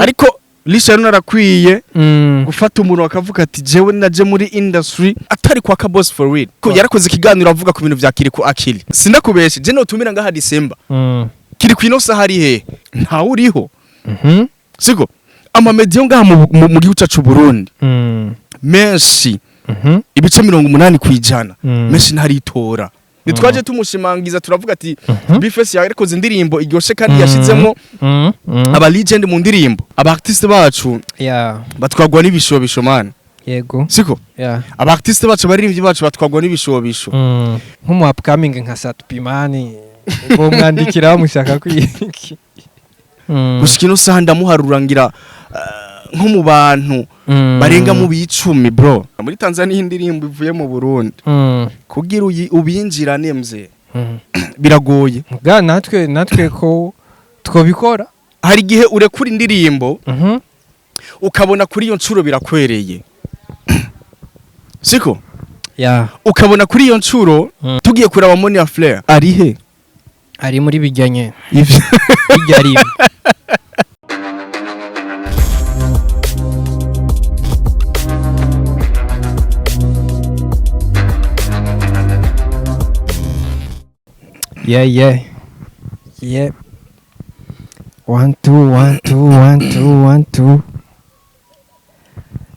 ariko Lisha narakwiye gufata umuntu akavuga ati jewe naje muri industry atari kwa ka boss for real ko yarakoze ikiganiro avuga ku bintu vya Kiriku Akili sindakubeshe je no tumira ngaha December Kiriku ino sahari he nta uriho siko ama media ngaha mu gihugu cyacu Burundi menshi ibice 80 kwijana menshi ntaritora nitwaje tumushimangiza turavuga ati Bifesi yarekoze indirimbo iryoshe kandi yashizemo aba legend mu ndirimbo aba artiste bacu batwagwa n'ibishobisho man yego siko aba artiste bacu baririmbyi bacu batwagwa n'ibishobisho nk'umu upcoming nka Satupimani bo mwandikira mushaka kwiki gushikino saha ndamuharurangira nko mu bantu barenga mu 10 bro muri Tanzania indirimbo ivuye mu Burundi kugira ubinjirane mze biragoye ga natwe ko twobikora hari gihe urekura indirimbo ukabona kuri iyo ncuro birakwereye siko ukabona kuri iyo ncuro tugiye kuraba Monia Flair ari he ari muri bijyanye bijyari Yeah. 1 2 1 2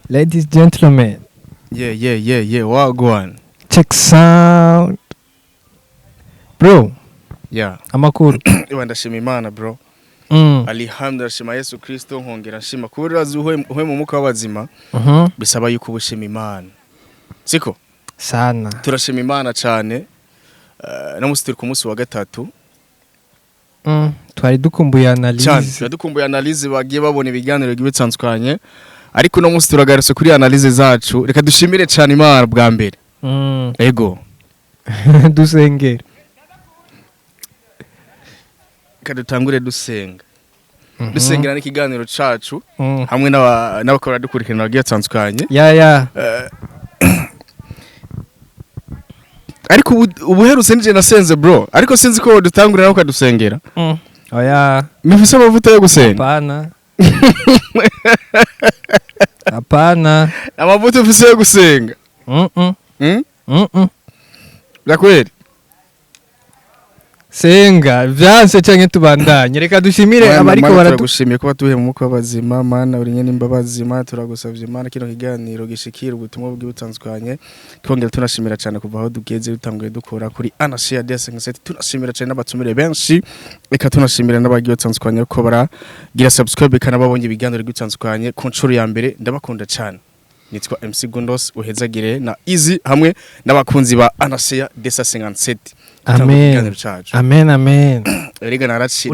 Ladies, gentlemen. Yeah. Wagwan. Check sound. Bro. Yeah. Amakuru. Iwa ndashima Imana bro. Alhamdulillah shima Yesu Kristo nkongera shima kuburazi uhwe mu muka w'abazima. Bisaba yuko ubushima Imana. Siko? Sana. Turashima Imana cyane. No musitiri ku munsi wa gatatu twari dukumbuye analyse dukumbuye analyse bagiye babona ibiganiro gibitsanzukanye ariko no musitiri agarutse kuri analyse zacu reka dushimire cyane Imana bwa mbere ego dusengera kadutangure dusengera n'ikiganiro cacu hamwe n'abakora dukurikirana bagiye batsanzukanye ariko ubuherutse nije nasenze bro ariko sinzi ko dutangurira nako dusengera oya mifise amavuta yo gusenga hapana amavuta ufise yo gusenga Lakweli senga vyanse canke tubandanye reka dushimire abariko baradushimiye ko batuhe mu muko bazima mana uri nyene imbabazi mana turagusavye mana kino kiganiro gishikira ubutumwa bw'ubutanzukanye twongera tunashimira cyane kuva aho dugeze dutanguye dukora kuri Anasia DS57 tunashimira cyane n'abatumire benshi reka tunashimira n'abagiye batanzukanye ko baragira subscribe kana babonye ibiganiro bw'ubutanzukanye ku ncuro ya mbere ndabakunda cyane nitwa MC Gondos uhezagire na Easy hamwe n'abakunzi ba Anasia DS57 Amen. Erega naraci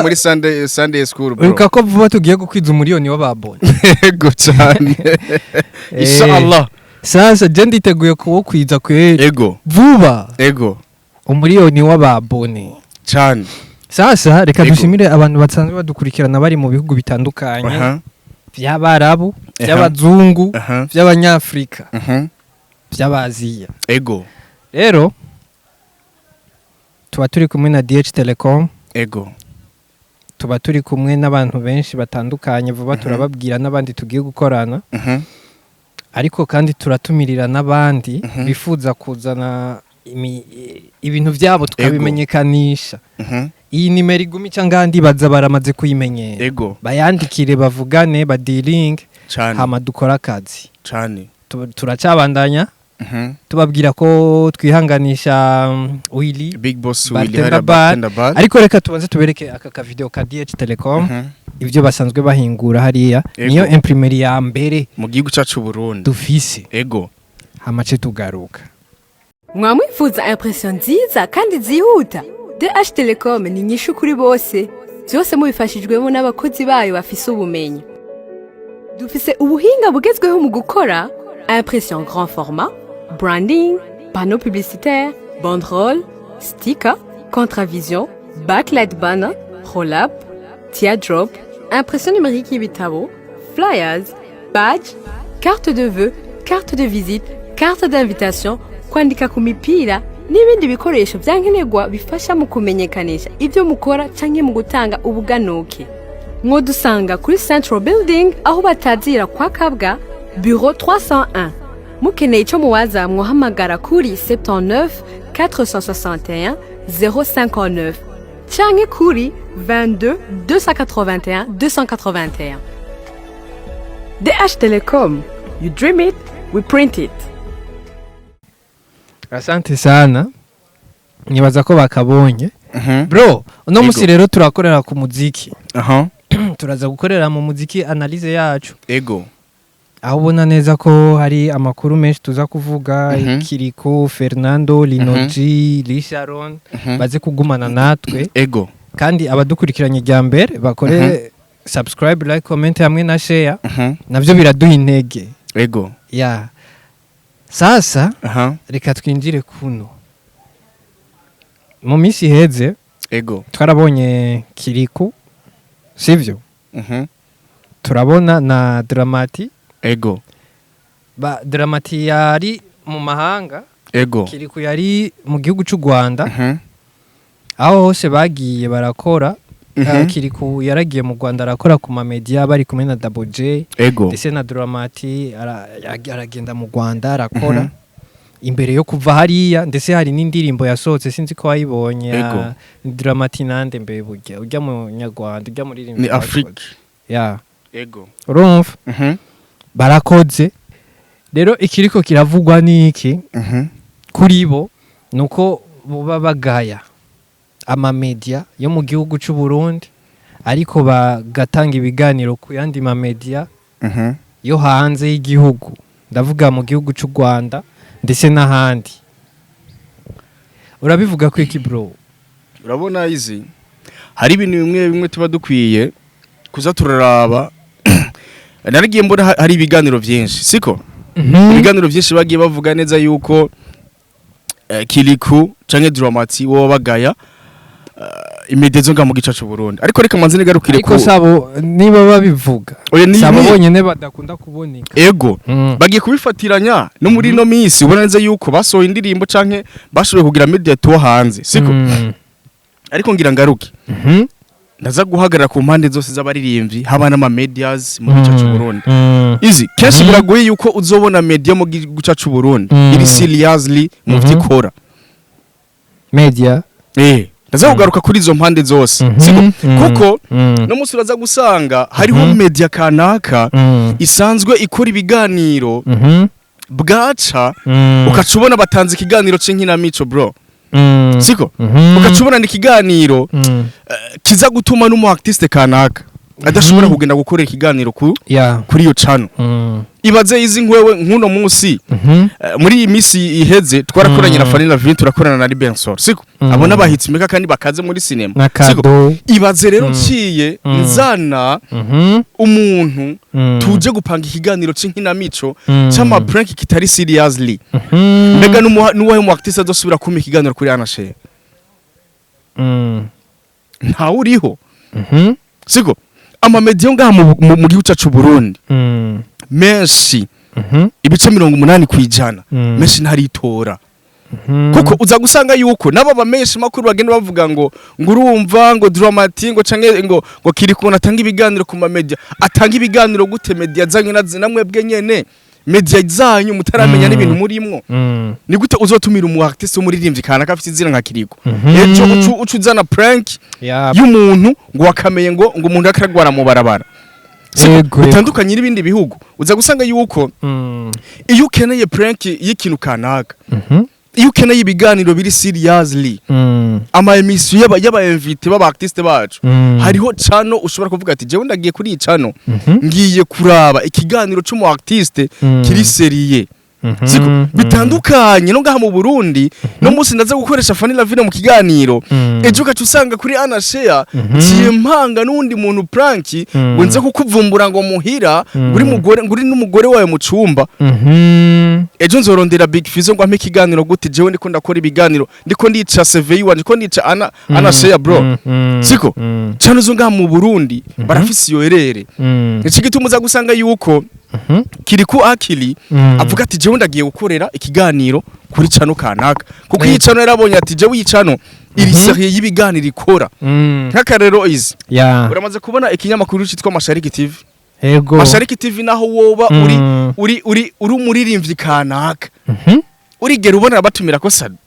muri Sunday school bro. Uruka ko vuba tugiye gukwiza umuriyoni w'ababonye. Ego cyane. Inshallah. Sasa je nditeguye ko kwiza kweri. Ego. Vuba. Ego. Umuriyoni w'ababone. Cyane. Sasa reka dushimire abantu batsanzwe badukurikirana bari mu bihugu bitandukanye. By'abarabu, by'abazungu, by'abanyafrika. By'abaziya. Ego. Rero tuba turi kumwe na DH Telecom ego tuba turi kumwe n'abantu benshi batandukanye vuba turababwira n'abandi tugiye gukorana ariko kandi turatumirira n'abandi bifuza kuzana ibintu byabo tukabimenyekanisha iyi nimero igumi cyangwa andi baza baramaze kuyimenyera bayandikire bavugane badiling hama dukora akazi cyane turacabandanya tubabwira ko twihanganisha Willy Big Boss Willy Harabanda ariko reka tubanze tubereke aka video ka DH Telecom ibyo basanzwe bahingura hariya niyo imprimerie ya mbere mu gihugu cyacu Burundi dufise ego hamace tugaruka mwamwifuza impression nziza kandi zihuta DH Telecom ni nyishu kuri bose byose mubifashijwemo n'abakozi bayo bafise ubumenyi dufise ubuhinga bugezweho mu gukora impression grand format branding, panneau publicitaire, banderole, sticker, contravision, backlight banner, roll-up, teardrop, impression numérique y'ibitabo, flyers, badge, carte de vœux, carte de visite, carte d'invitation, kwandika ku mipira n'ibindi bikoresho byankenerwa bifasha mu kumenyekanisha ibyo mukora canke mu gutanga ubuganuke. Mwodusanga kuri Central Building aho batazira kwa Kabwa, Bureau 301. Mukeneye ico muwaza mwohamagara kuri 79 461 059 canke kuri 22 281 281. DH Telecom, you dream it, we print it. Asante sana. Nibaza ko bakabonye. Mhm. Bro, uno Ego. musi rero turakorera ku muziki. Aha. Turaza gukorera mu muziki analyse yacu. Ego. Aho ubona neza ko hari amakuru menshi tuza kuvuga, Mhm. Kiriko, Fernando, Linoji, Lisharon baze kugumana natwe, Ego. kandi abadukurikiranye rya mbere bakore subscribe, like, comment hamwe na share, Mhm. navyo biraduha intege. Ego. Ya. Sasa Aha. reka twinjire kuno. Mu minsi iheze Ego. twarabonye Kiriko, sivyo? Mhm. Turabona na Dramati. Ego. Dramati yari mu mahanga, Ego. Kiriko yari mu gihugu cy'u Rwanda. Mhm. Aho hose bagiye barakora. Mhm. Kiriko yaragiye mu Rwanda arakora ku ma media bari kumwe na Double J, Ego. ndetse na Dramati aragenda mu Rwanda arakora. Imbere yo kuva hariya, ndetse hari n'indirimbo yasohotse sinzi ko wayibonye Ego. ya Dramati nande mbe ujya mu Nyarwanda, ujya muri Ni Afrique. ya Ego. urumva Mhm. barakoze. Rero ikiriko kiravugwa niki Mhm. kuri bo nuko buba bagaya ama media yo mu gihugu cy'u Burundi, ariko bagatanga ibiganiro ku yandi ma media Mhm. yo hanze y'igihugu, ndavuga mu gihugu cy'u Rwanda ndetse n'ahandi. Urabivuga ko iki bro? Urabona izi hari ibintu bimwe bimwe tuba dukwiye kuza turaraba. Naragiye mbona hari ibiganiro byinshi, siko? Ibiganiro byinshi bagiye bavuga neza yuko Kiriko canke Dramati wo bagaya imidezo nga mu gica cy'u Burundi. Ariko reka manze negarukire Ariko sabo niba babivuga, sabo bonyene badakunda kuboneka. Ego. Bagiye kubifatiranya no muri no minsi ubona neza yuko basohoye indirimbo canke bashoboye kugira media tour hanze, siko? Ariko ngira ngaruke. Ndaza guhagarara ku mpande zose z'abaririmbyi haba n'ama medias mu gica cy'u Burundi. Izi kenshi biragoye yuko uzobona media mu gica cy'u Burundi iri seriously mu vyikora. Media ndaza kugaruka kuri izo mpande zose, siko? Kuko no musi uraza gusanga hariho media kanaka isanzwe ikora ibiganiro bwaca ukacubona batanze ikiganiro c'inkinamico bro. Siko? Ukacubona ni ikiganiro kiza gutuma n'umu artiste kanaka adashobora kugenda gukorera ikiganiro kuri iyo channel. Ibaze izi nkwewe nkuno munsi muri iyi misi iheze twarakoranye na Fanny Lavin, turakorana na Libensor, siko? Abona bahitse imeka kandi bakaze muri cinema, siko? Ibaze rero ciye nzana umuntu tuje gupanga ikiganiro c'inkinamico c'ama prank kitari seriously. Mbega n'uwahe mu artiste adosubira kuma ikiganiro kuri Anashe? Nta uriho. Siko? Ama media ngaha mu gihugu cyacu Burundi menshi ibice 80 kwijana menshi ntaritora. Kuko uza gusanga yuko nabo bamenyesha makuru bagenda bavuga ngo urumva ngo Dramati ngo canke ngo Kiriko natanga ibiganiro ku ma media. Atanga ibiganiro gute media zanyu namwebwe nyene media zanyu mutaramenya n'ibintu murimwo? Ni gute uzotumira umu artiste umuririmbyi kana kafite izina nka Kiriko ejo ucuzana prank y'umuntu ngo wakameye ngo umuntu akaragwara mu barabara? Bitandukanye n'ibindi bihugu uza gusanga yuko iyo ukeneye prank y'ikintu kanaka, iyo ukeneye ibiganiro biri seriously, ama emission y'aba invite baba artiste bacu, hariho channel ushobora kuvuga ati jewe ndagiye kuri iyi channel ngiye kuraba ikiganiro cy'umu artiste kiri seriye. Siko? Bitandukanye no ngaha mu Burundi no musi ndaza gukoresha Fanny Lavin mu kiganiro ejo ukacu usanga kuri Anashare cyempanga n'undi muntu prank ngo nze kukuvumbura ngo muhira nguri n'umugore wawe mu cumba. Ejo nzorondera Big Fizzo ngo ampe ikiganiro gute jewe ndiko ndakora ibiganiro ndiko ndica CV yiwanje ndiko ndica Anashare bro. Siko? Cyane zo ngaha mu Burundi barafise iyo erere. Iki gitumuza gusanga yuko Kiriko akili avuga ati jewe ndagiye gukorera ikiganiro kuri cano kanaka, kuko iyi cano yarabonye ati jewe iyi cano iri serie y'ibiganiro ikora nk'akarero izi ya uramaze kubona ikinyamakuru cyitwa Mashariki TV. ego Mashariki TV naho woba uri umuririmbyi kanaka urigera ubona batumira ko Sadbi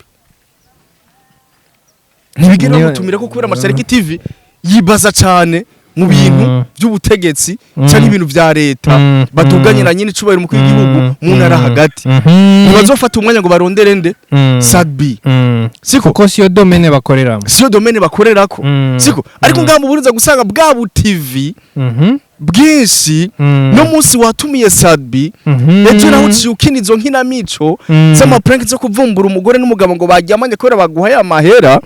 ntibigera batumira ko kubera Mashariki TV yibaza cyane mu bintu by'ubutegetsi cyangwa ibintu vya leta batuganye na nyine cubahiro mu kw'igihugu mu ntara hagati bazofata umwanya ngo barondere nde Sadbi siko ko siyo domaine bakoreramo siyo domaine bakorerako siko ariko ngaho burinza gusanga bwa bu TV bwinshi no munsi watumiye Sadbi ejo naho uciye izo nkinamico z'ama prank zo kuvumbura umugore n'umugabo ngo baryamanye kubera baguhaye amahera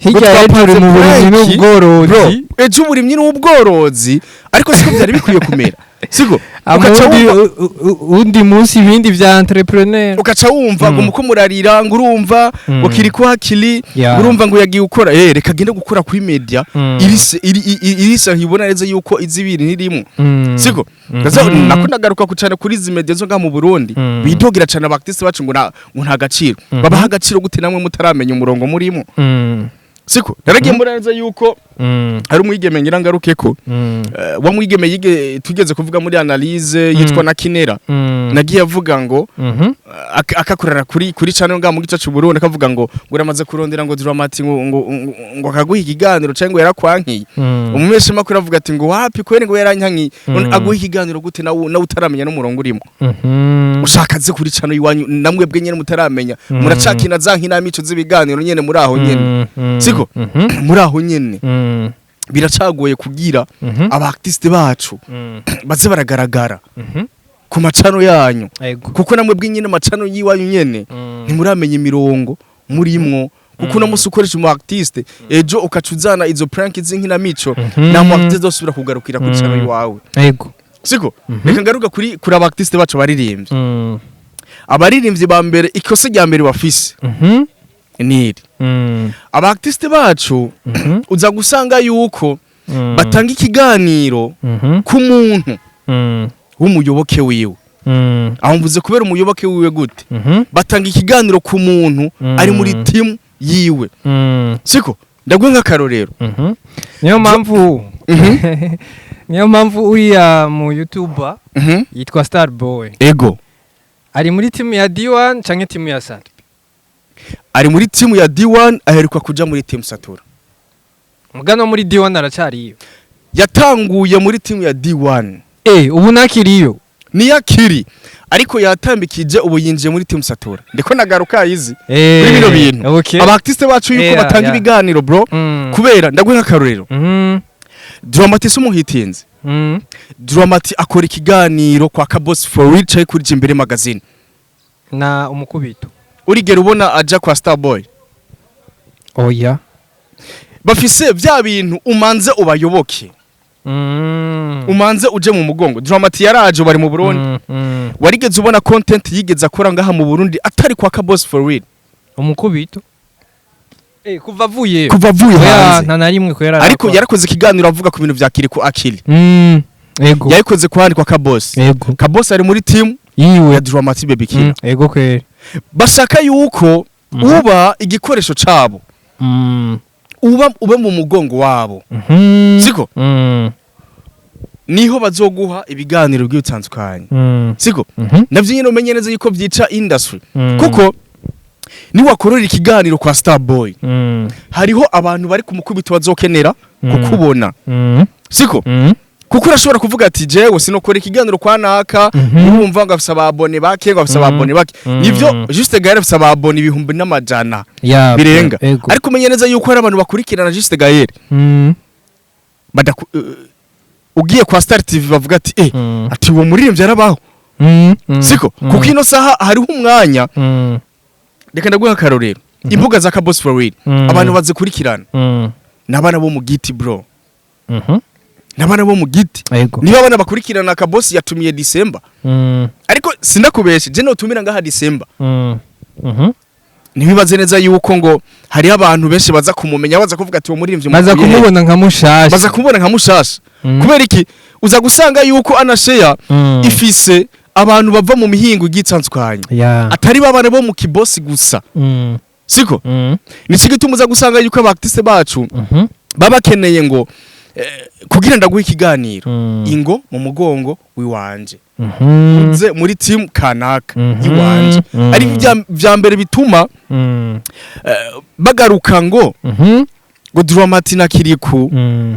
hirya y'ejo mu burimyi n'ubworozi ejo uburimyi n'ubworozi ariko siko byari bikwiye kumera siko undi munsi ibindi vya entrepreneur ukaca wumva ngo muko murarira ngo urumva ngo kiri ko hakili urumva ngo yagiye gukora reka agende gukora kuri media irisa hibona neza yuko izibiri nirimo siko nako nagaruka ku cyane kuri izi media zo nga mu Burundi bidogira cyane abactiste bacu ngo nta gaciro babaha agaciro gute namwe mutaramenya umurongo murimo siko naragiye muraneza yuko hari umwigeme ngirangaruke ko wa mwigeme tugeze kuvuga muri analyse yitwa na Kinera nagiye avuga ngo akakorera kuri channel nga mu gice cy'u Burundi akavuga ngo uramaze kurondera ngo Dramati ngo akaguha ikiganiro cyangwa yarakwankiye umumeshe makuru avuga ati ngo wapi kwene ngo yaranyankiye aguha ikiganiro gute na utaramenya n'umurongo urimo ushakaze kuri channel iwanyu namwe bwe nyene mutaramenya muracakina za nkinamico z'ibiganiro nyene muri aho nyene siko muri aho nyene biracagoye kugira abaartiste bacu baze baragaragara ku macano yanyu kuko namwe bw'inyene macano yiwanyu nyene ntimuramenya imirongo murimwo kuko namusi ukoresha mu artiste ejo ukacuzana izo prank z'inkinamico na mu artiste dosubira kugarukira ku cano yiwawe yego siko reka ngaruka kuri abaartiste bacu baririmbye abaririmbye ba mbere ikose rya mbere bafise niri abaartiste bacu uza gusanga yuko batanga ikiganiro ku muntu w'umuyoboke wiwe aho mvuze kubera umuyoboke wiwe gute batanga ikiganiro ku muntu ari muri team yiwe siko ndagwe nk'akarorero niyo mpamvu uriya mu YouTuber yitwa Starboy ego ari muri team ya D1 canke team ya Sadbi ari muri team ya D1 aheruka kuja muri team Satura mugano muri D1 aracariyo yatanguye muri team ya D1 ubu nakiriyo ni yakiri ariko yatambikije ubu yinjiye muri team Satura ndiko nagaruka yizi kuri bino bintu abaartiste bacu yuko batanga ibiganiro bro kubera ndagwe nk'akarorero Dramati sumuhitinze Dramati akora ikiganiro kwa Kabos for Real cyo kuri Jimbere magazine na umukubito urigera ubona aja kwa Starboy oya bafise vya bintu umanze ubayoboke umanze uje mu mugongo Dramati yaraje bari mu Burundi warigeze ubona content yigeze akora ngaha mu Burundi atari kwa Kabos for Real umukubito kuva avuye hanze nta narimwe ko ariko yarakoze ikiganiro avuga ku bintu vya Kiriko Akili yego yayikoze kwandi kwa Kabos Kabos ari muri team yiwe ya Dramati Baby King yego kweri bashaka yuko uba igikoresho cabo uba mu mugongo wabo siko niho bazoguha ibiganiro by'utandukanye siko navyo nyine umenye neza yuko vyica industry kuko ni wakorora ikiganiro kwa Starboy hariho abantu bari kumukubita bazokenera kukubona siko kuko urashobora kuvuga ati jewe sinokora ikiganiro kwa naka urumva ngo afisa ababone bake ngo afisa ababone bake nivyo juste Gaël afisa ababone ibihumbi n'amajana birenga ariko umenye neza yuko hari abantu bakurikirana juste Gaël ugiye kwa Star TV bavuga ati ati uwo muririmbyi arabaho siko kuko ino saha hariho umwanya reka ndaguha akarorero imbuga za Kabos for Real abantu bazikurikirana nabana bo mu giti bro nabana bo mu giti niba abana bakurikirana Kabos yatumiye December ariko sindakubeshe je no tumira ngaha December nibibaze neza yuko ngo hari abantu benshi baza kumumenya baza kuvuga ati uwo muririmbyi baza kumubona nka mushasha kubera iki uza gusanga yuko anashare ifise abantu bava mu mihingo igitsanzukanye atari babana bo mu kibosi gusa siko niki gituma uza gusanga yuko abaartiste bacu baba keneye ngo kugira ndaguha ikiganiro ingo mu mugongo wiwanje uze muri team kanaka yiwanje ari vya mbere bituma bagaruka ngo Dramati na Kiriku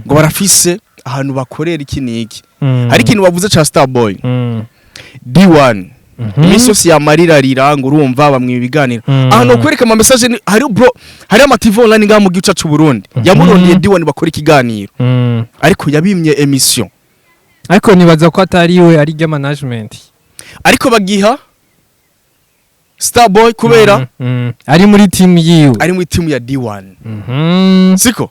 ngo barafise ahantu bakorera iki niki hari ikintu bavuze ca Starboy D1 imisi yose yamarira riranga urumva bamwe ibiganiro ahantu kwereka ama message hari bro hari ama TV online nga mu gice cy'u Burundi yamurondeye D1 bakora ikiganiro ariko yabimye emission ariko nibaza ko atari we ari rya management ariko bagiha Starboy kubera ari muri team yiwe ari muri team ya D1 siko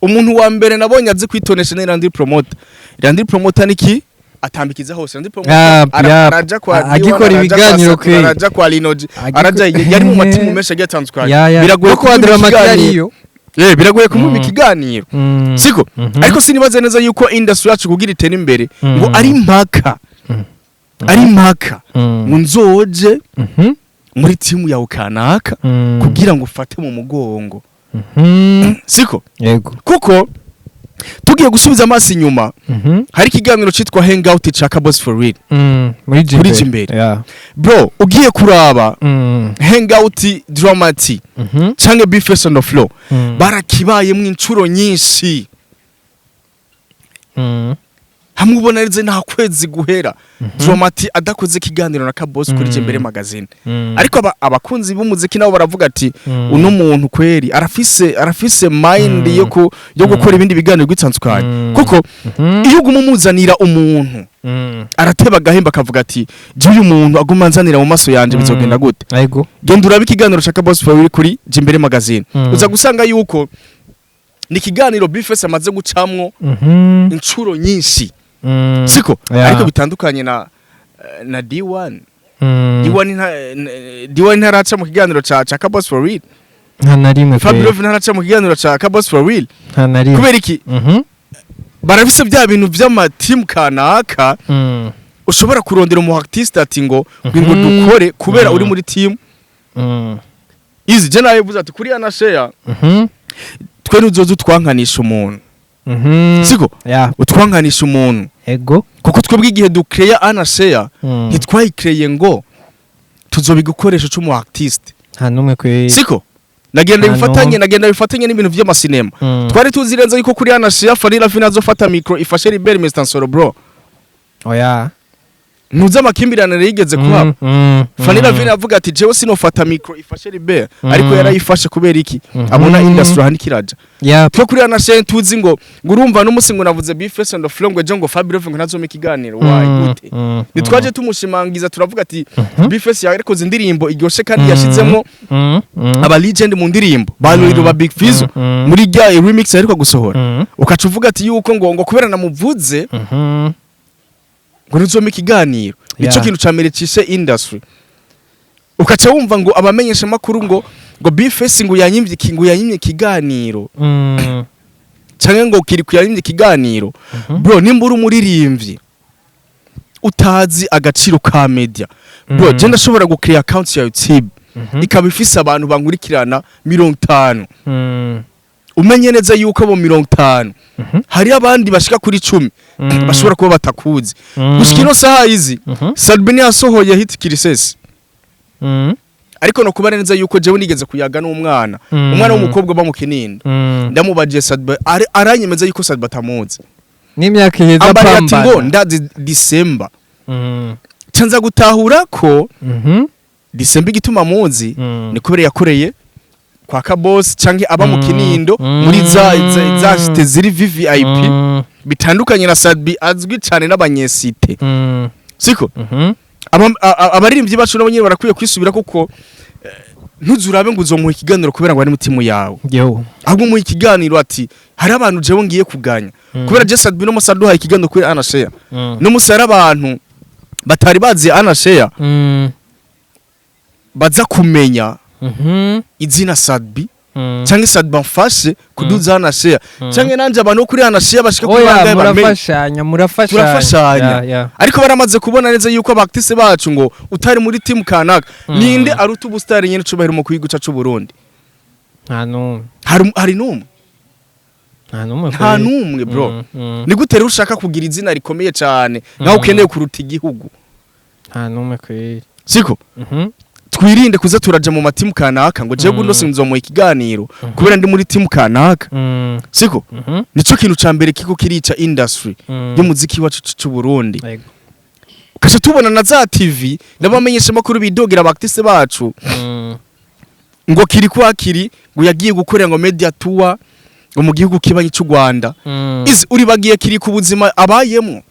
umuntu wa mbere nabonye azi kwitonesha ni Randy Promoter niki atambikiza hose Randy Promoter araja kwa agikora ibiganiro kwe araja kwa Linoji araja yari mu matimu menshi agiye biragoye ko Dramati ariyo biragoye kumumpa ikiganiro siko ariko sinibaze neza yuko industry yacu kugira itera imbere ngo ari mpaka ngo nzoje muri timu ya ukanaka kugira ngo ufate mu mugongo siko yego kuko tugiye gusubiza amaso inyuma hari ikiganiro cyitwa Hangout cha Kabos for Real muri Jimbere bro ugiye kuraba Hangout Dramati canke Bface on the floor barakibaye mu incuro nyinshi hamwe ubona arize nta kwezi guhera Dramati adakoze ikiganiro na Kabos kuri Jimbere magazine ariko abakunzi b'umuziki nabo baravuga ati uno muntu kweri arafise mind yo gukora ibindi biganiro gwitandukanye kuko iyo gumumuzanira umuntu arateba gahemba akavuga ati je uyu muntu agumanzanira mu maso yanje bizogenda gute yego genda urabe ikiganiro cha Kabos kuri Jimbere magazine uza gusanga yuko ni ikiganiro Bface amaze gucamwo incuro nyinshi siko ariko bitandukanye na D1 D1 ntaraca mu kiganiro ca Kabos for Real nta narimwe Fabio ntaraca mu kiganiro ca Kabos for Real nta narimwe kubera iki barafise bya bintu by'ama team kanaka ushobora kurondera umu artiste ati ngo dukore kubera uri muri team izi je nawe buza ati kuri ana share twe nuzozo twankanisha umuntu siko utwanganisha umuntu ego kuko twebwe igihe ducreya ana share ntitwayikreye ngo tuzobigukoresha cyo mu artiste nta numwe kwe siko nagenda bifatanye n'ibintu by'amasinema twari tuzirenza yuko kuri ana share Fanila Fina azofata micro ifashe Libert Mr Solo bro oya nuza amakimbirane yigeze kuhaba Fanila Fina avuga ati jewe sinofata micro ifashe Libert ariko yarayifashe kubera iki abona industry hanikiraja twe kuri ana share tuzi ngo urumva n'umusi ngo navuze Bface on the floor ngo je ngo Fabio ngo ntazoma ikiganiro why gute nitwaje tumushimangiza turavuga ati Bface yarikoze indirimbo iryoshe kandi yashizemo aba legend mu ndirimbo baliro ba Big Fizzo muri rya remix ariko gusohora ukaca uvuga ati yuko ngo kubera namuvuze ngo nzoma ikiganiro nico kintu camerecishe industry ukaca wumva ngo abamenyesha makuru ngo Bface ngo yanyimye ikiganiro canke ngo kiri kuyanyimye ikiganiro bro nimba uri umuririmbyi utazi agaciro ka media bro je ndashobora gukreate account ya YouTube ikaba ifise abantu bankurikirana 50 umenye neza yuko bo 50 hari abandi bashika kuri 10 bashobora kuba batakuzi gushikino saha izi Sadbini yasohoye hit Kirisesi ariko no kubara neza yuko jewe nigeze kuyaga n'umwana w'umukobwa bamukinindo ndamubaje Sadba aranyemeza yuko Sadba tamuzi n'imyaka iheza pamba ati ngo ndazi December canza gutahura ko December gituma muzi ni kubera yakoreye kwa Kabos canke aba mu Kinindo muri za shite ziri VIP bitandukanye na Sadbi azwi cyane n'abanyesite siko abaririmbyi bacu nabo nyine barakwiye kwisubira kuko ntuzurabe ngo uzomuha ikiganiro kubera ngo ari mutima yawe ahubwo mu ikiganiro ati hari abantu jewe ngiye kuganya kubera je Sadbi no Musadu haye ikiganiro kuri Ana Share no musara abantu batari bazi Ana Share baza kumenya izina Sadbi canke sad bamfashe kuduza hana share canke nanje abantu kuri hana share bashika kuri bangaye bamenye murafashanya ariko baramaze kubona neza yuko abaktise bacu ngo utari muri team kanaka ninde aruta ubustari nyene cubahira mu kwiguca c'u Burundi hari numwe nta numwe bro ni gute rero ushaka kugira izina rikomeye cyane naho ukeneye kuruta igihugu nta numwe kweri siko twirinde kuza turaje mu matimu kanaka ngo je guno sinzo mu ikiganiro kubera ndi muri timu kanaka siko nico kintu ca mbere kiko kirica industry y'umuziki wacu c'u Burundi kasha tubona na za TV nabamenyesha makuru bidogira abaktise bacu ngo kiri kwakiri ngo yagiye gukorera ngo media tour ngo mu gihugu kibanye cy'u Rwanda izi uri bagiye kiri ku buzima abayemo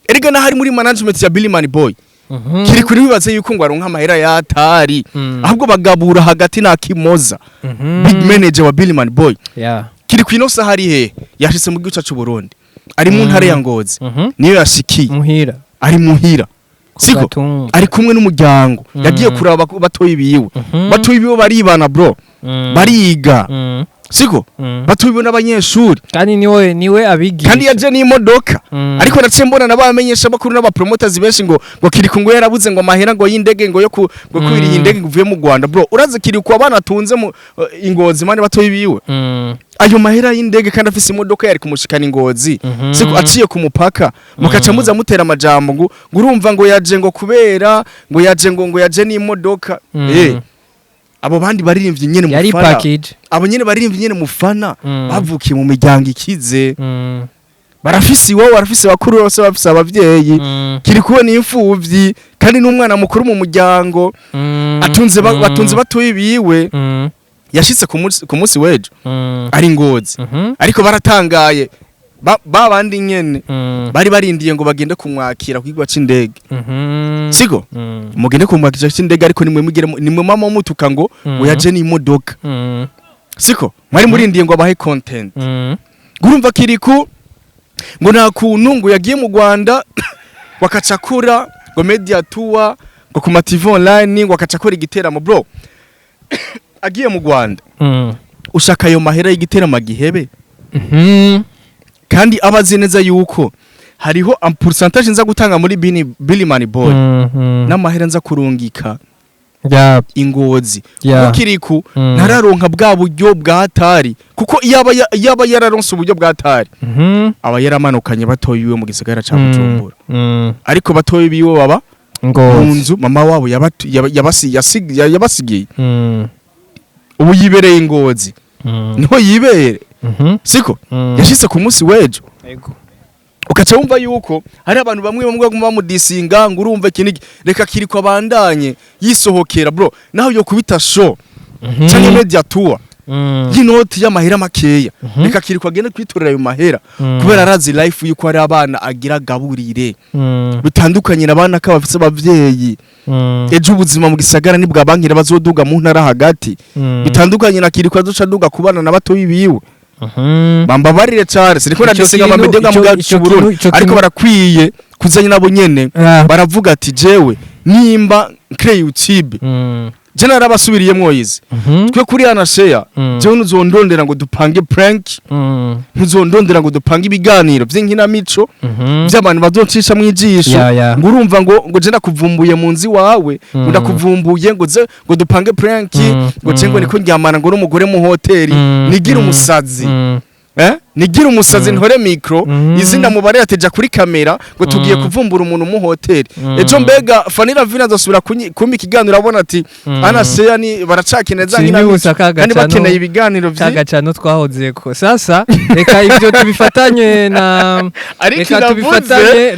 erega na hari muri management ya Billy Money Boy kiri kuri bibaze yuko ngo aronka amahera yatari ahubwo bagabura hagati na Kimoza big manager wa Billy Money Boy kiri kwino sahari he yashitse mu gihugu cy'u Burundi ari mu ntare ya Ngozi niyo yashikiye muhira ari muhira siko ari kumwe n'umuryango yagiye kuraba batoyi biwe baribana bro bariga siko batubiwe n'abanyeshuri kandi niwe abigisha kandi yaje n'imodoka ariko nace mbona nabamenyesha bakuru n'abapromoters benshi ngo kiri ku ngo yarabuze ngo amahera ngo y'indege ngo yo kwiriye indege ngo uvuye mu Rwanda bro uraze kiri ku abana tunze mu Ingozi mane batoyi biwe ayo mahera y'indege kandi afise imodoka yari kumushikana Ingozi siko aciye ku mupaka mukaca muza mutera amajambo ngo urumva ngo yaje ngo kubera ngo yaje n'imodoka abo bandi baririmbye nyene mufana abo nyene baririmbye nyene mufana bavukiye mu miryango ikize barafise iwabo barafise bakuru bose bafise abavyeyi kiri kubona imfuvyi kandi n'umwana mukuru mu muryango batunze batoyi biwe yashitse ku munsi wejo ari Ngozi ariko baratangaye babandi nyene bari barindiye ngo bagende kumwakira kwigwa c'indege siko mugende kumwakira c'indege ariko nimwe mama mutuka ngo yaje n'imodoka siko mwari murindiye ngo abahe content gurumva kiriku ngo nta kuntu ngo yagiye mu Rwanda wakacakura ngo media tour ngo ku TV online ngo wakacakura igiteramo bro agiye mu Rwanda ushaka yo mahera y'igiteramo gihebe kandi abazi neza yuko hariho pourcentage nza gutanga muri Billy Money Boy n'amahera nza kurungika Ingozi ukiriku ntararonka bwa buryo bwatari kuko yaba yararonse uburyo bwatari aba yaramanukanye batoyiwe mu gisagara ca Bujumbura ariko batoyi biwe baba Ngunzu mama wabo yabasigiye ubu yibereye Ingozi niho yibere siko yashitse ku munsi wejo ukaca wumva yuko hari abantu bamwe bamudisinga ngo urumva kinigi reka kiri kwa bandanye yisohokera bro naho yo kubita show cyangwa media tour y'inoti y'amahera makeya reka kiri kwa gende kwitorera ayo mahera kubera arazi life yuko ari abana agira gaburire bitandukanye n'abana kabafise abavyeyi ejo ubuzima mu gisagara nibwa bankira bazoduga mu ntara hagati bitandukanye na kiri kwa duca duga kubana na batoyi biwe bamba barire cyane siniko nadisiga bamedega mu gacu Burundi ariko barakwiye kuzanya nabo nyene baravuga ati jewe nimba cree YouTube je narabasubiriye mwoyize twe kuri ana share je nuzondondera ngo dupange prank nuzondondera ngo dupange ibiganiro by'inkina mico by'abantu bazoncisha mu ijisho ngo urumva ngo je ndakuvumbuye mu nzi wawe ngo ndakuvumbuye ngo dupange prank ngo cengo niko ndyamana ngo n'umugore mu hoteli nigira umusazi nigira umusazi ntore micro izina mubare yateja kuri kamera ngo tugiye kuvumbura umuntu mu hoteli ejo mbega Fanira Vina azosubira kumpa ikiganiro abona ati ana seya ni baracakeneza kandi bakeneye ibiganiro by'agacano twahozeko sasa reka ibyo tubifatanye na reka tubifatanye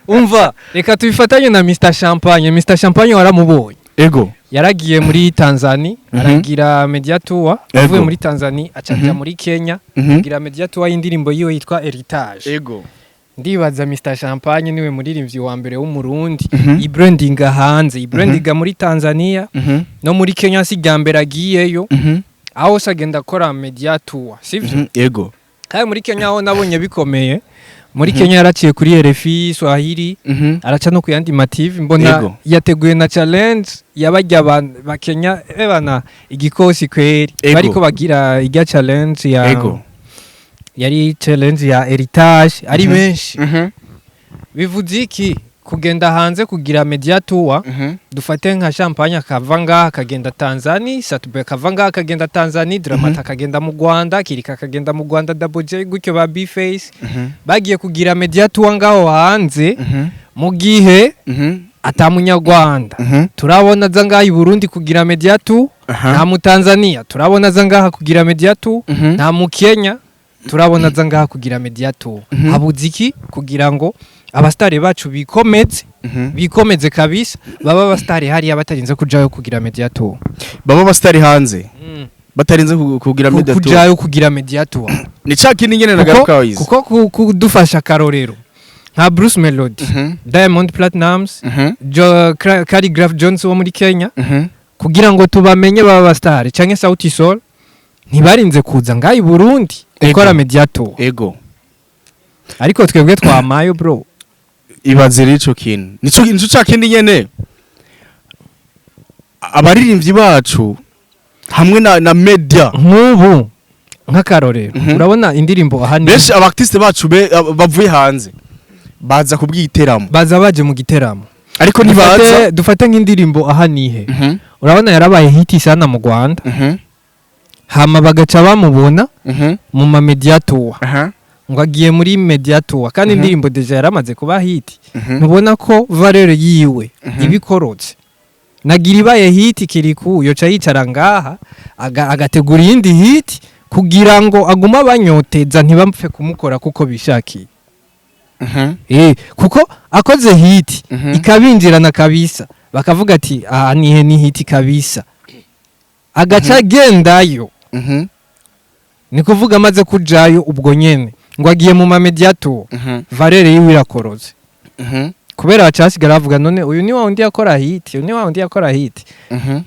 umva reka tubifatanye na Mr Champagne waramubonye ego yaragiye muri Tanzania aragira media tour avuye muri Tanzania acaja muri Kenya agira media tour y'indirimbo yiwe yitwa Heritage ego ndibaza Mr Champagne niwe muririmbyi wa mbere w'umurundi ibrandinga hanze ibrandinga muri Tanzania no muri Kenya si gambera agiyeyo aho sagenda akora media tour sivyo ego kandi muri Kenya ho nabonye bikomeye muri Kenya yaraciye kuri RFI Swahili araca no kuyandi mative mbona yateguye na challenge yabajya abantu bakenya ebana igikosi kweri bariko bagira ijya challenge ya yari challenge ya heritage ari benshi bivuze iki kugenda hanze kugira media tour dufate nka champagne kavanga akagenda Tanzania Satube kavanga akagenda Tanzania Dramata akagenda mu Rwanda Kirika akagenda mu Rwanda Double J gutyo ba B-Face bagiye kugira media tour ngaho hanze mu gihe atamunyarwanda turabona zangaha i Burundi kugira media tour nta mu Tanzania turabona zangaha kugira media tour nta mu Kenya turabona zangaha kugira media tour habuziki kugira ngo abastari bacu bikomeze kabisa baba abastari hari abatarinze kujayo kugira media tour baba abastari hanze batarinze kugira media tour kujayo kugira media tour ni cakindi nyene nagaruka wize kuko kudufasha karorero nka Bruce Melody Diamond Platnumz Khaligraph Jones wo muri Kenya kugira ngo tubamenye baba abastari canke Sauti Sol ntibarinze kuza ngayi Burundi gukora media tour ariko twebwe twamayo bro ibazira ico kintu nico cakindi nyene abaririmbyi bacu hamwe na media nk'ubu nk'akarorero urabona indirimbo ahani benshi abartiste bacu bavuye hanze baza kubwiteramo baje mu giteramo ariko nibaza dufate nk'indirimbo ahanihe urabona yarabaye hit sana mu Rwanda hama bagaca bamubona mu ma media tour ngo agiye muri media tour kandi indirimbo deja yaramaze kuba hit nubona ko valeur yiwe ibikorotse nagira ibaye hit Kiriku yoca yicara ngaha agategura iyindi hit kugira ngo aguma banyoteza ntibamfe kumukora kuko bishakiye kuko akoze hit ikabinjirana kabisa bakavuga ati aha nihe ni hit kabisa agaca gendayo ni kuvuga amaze kujayo ubwo nyene ngo agiye mu ma media tour valeur yiwe irakoroze kubera bacasigara bavuga none uyu ni wa undi yakora hit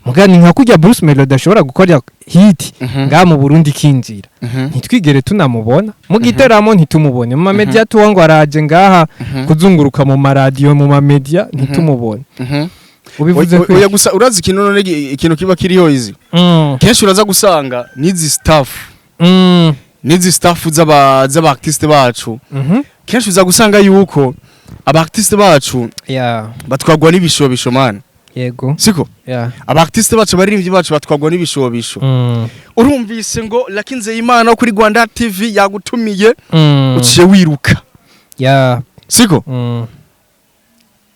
mugani nka kujya Bruce Melody ashobora gukora hit nga mu Burundi kinjira ntitwigere tunamubona mu giteramo ntitumubone mu ma media tour ngo araje ngaha kuzunguruka mu radio mu ma media ntitumubone ubivuze ko oya gusa urazi ikintu none ikintu kiba kiriho izi kenshi uraza gusanga nizi staff z'abartiste bacu kenshi uza gusanga yuko abartiste bacu batwagwa n'ibishobisho man yego siko abartiste bacu baririmbyi bacu batwagwa n'ibishobisho urumvise ngo Lakinze Imana kuri Rwanda TV yagutumiye uciye wiruka siko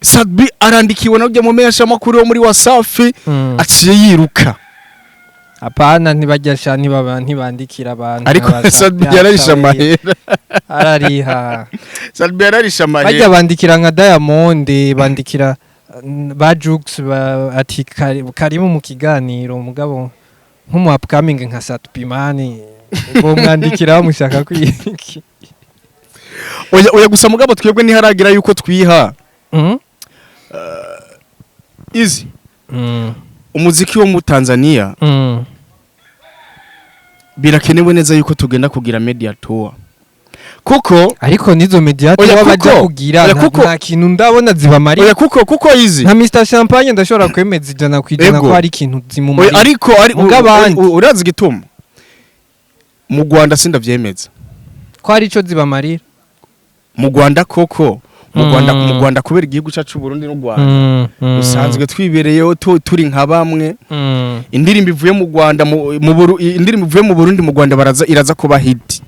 Sadbi arandikiwe no kujya mu mesha makuru yo muri Wasafi aciye yiruka apana ntibajyasha ntibandikira abantu ariko Sadbi yararisha mahera arariha Sadbi yararisha mahera bajya bandikira nka Diamond bandikira ba Jux ati karimu mu kiganiro mugabo nk'umu upcoming nka Sadbi mani bo mwandikira bamushaka kwiki oya gusa mugabo twebwe ntiharagira yuko twiha izi umuziki wo mu Tanzania birakenewe neza yuko tugenda kugira media tour kuko ariko nizo media tour bajya kugira nta kintu ndabona zibamari oya kuko izi nka Mr Champagne ndashobora kwemeza ijana kwijana ko ari ikintu zimumari ariko urazi gituma mu Rwanda sindavyemeza ko ari ico zibamarira mu Rwanda koko mu Rwanda kubera igihugu cyacu Burundi n'u Rwanda usanzwe twibereyeho turi nka bamwe indirimbo ivuye mu Rwanda indirimbo ivuye mu Burundi mu Rwanda iraza kuba hit